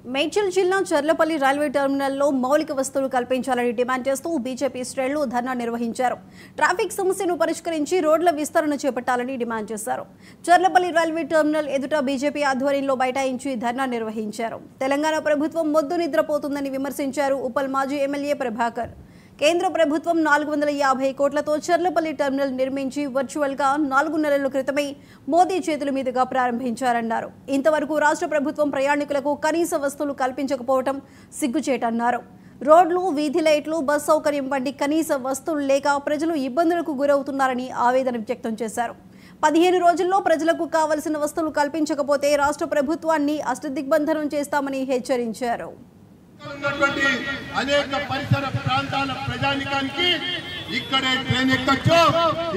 మేడ్చల్ జిల్లా చర్లపల్లి రైల్వే టెర్మినల్లో మౌలిక వసతులు కల్పించాలని డిమాండ్ చేస్తూ బీజేపీ శ్రేణులు ధర్నా నిర్వహించారు. ట్రాఫిక్ సమస్యను పరిష్కరించి రోడ్ల విస్తరణ చేపట్టాలని డిమాండ్ చేశారు. చర్లపల్లి రైల్వే టెర్మినల్ ఎదుట బీజేపీ ఆధ్వర్యంలో బైఠాయించి ధర్నా నిర్వహించారు. తెలంగాణ ప్రభుత్వం మొద్దు నిద్రపోతుందని విమర్శించారు ఉప్పల్ మాజీ ఎమ్మెల్యే ప్రభాకర్. కేంద్ర ప్రభుత్వం 450 కోట్లతో చర్లపల్లి టెర్మినల్ నిర్మించి వర్చువల్గా 4 నెలల క్రితమే మోదీ చేతుల మీదుగా ప్రారంభించారన్నారు. ఇంతవరకు రాష్ట్ర ప్రభుత్వం ప్రయాణికులకు కనీస వసతులు కల్పించకపోవడం సిగ్గుచేటన్నారు. రోడ్లు, వీధి లైట్లు, బస్ సౌకర్యం వంటి కనీస వసతులు లేక ప్రజలు ఇబ్బందులకు గురవుతున్నారని ఆవేదన వ్యక్తం చేశారు. 15 రోజుల్లో ప్రజలకు కావలసిన వసతులు కల్పించకపోతే రాష్ట్ర ప్రభుత్వాన్ని అష్టదిగ్బంధనం చేస్తామని హెచ్చరించారు. అనేక పరిసర ప్రాంతాల ప్రజానికానికి ఇక్కడే ట్రైన్ ఎక్కచ్చు,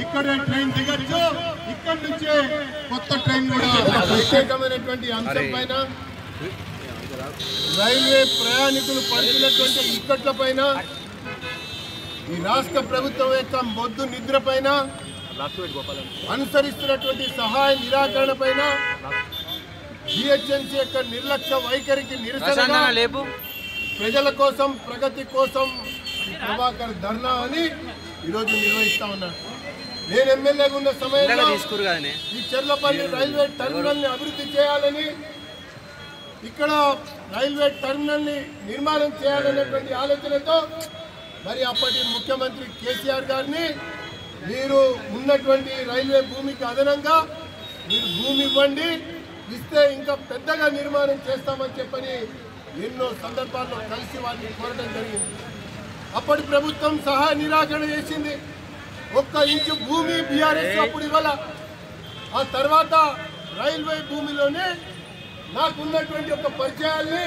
ఇక్కడే ట్రైన్ దిగచ్చు, ఇక్కడి నుంచే కొత్త ట్రైన్ కూడా ప్రత్యేకమైనటువంటి అంశం పైన రైల్వే ప్రయాణికులు పడుతున్నటువంటి ఇక్కట్ల పైన ఈ రాష్ట్ర ప్రభుత్వం యొక్క మొద్దు నిద్ర పైన అనుసరిస్తున్నటువంటి సహాయ నిరాకరణ పైన జిహెచ్ఎంసీ యొక్క నిర్లక్ష్య వైఖరికి నిరసనగా ప్రజల కోసం, ప్రగతి కోసం ప్రభాకర్ ధర్నా అని ఈరోజు నిర్వహిస్తా ఉన్నారు. నేను ఎమ్మెల్యేగా ఉన్న సమయంలో ఈ చర్లపల్లి రైల్వే టెర్మినల్ ని అభివృద్ధి చేయాలని, ఇక్కడ రైల్వే టెర్మినల్ ని నిర్మాణం చేయాలనేటువంటి ఆలోచనతో మరి అప్పటి ముఖ్యమంత్రి కేసీఆర్ గారిని మీరు ఉన్నటువంటి రైల్వే భూమికి అదనంగా మీరు భూమి ఇవ్వండి, ఇస్తే ఇంకా పెద్దగా నిర్మాణం చేస్తామని చెప్పని ఎన్నో సందర్భాల్లో కలిసి వారిని కోరడం జరిగింది. అప్పటి ప్రభుత్వం సహాయ నిరాకరణ చేసింది. 1 ఇంచు భూమి బీఆర్ఎస్ అప్పుడు ఇవ్వాల. ఆ తర్వాత రైల్వే భూమిలోనే నాకున్నటువంటి ఒక పరిచయాల్ని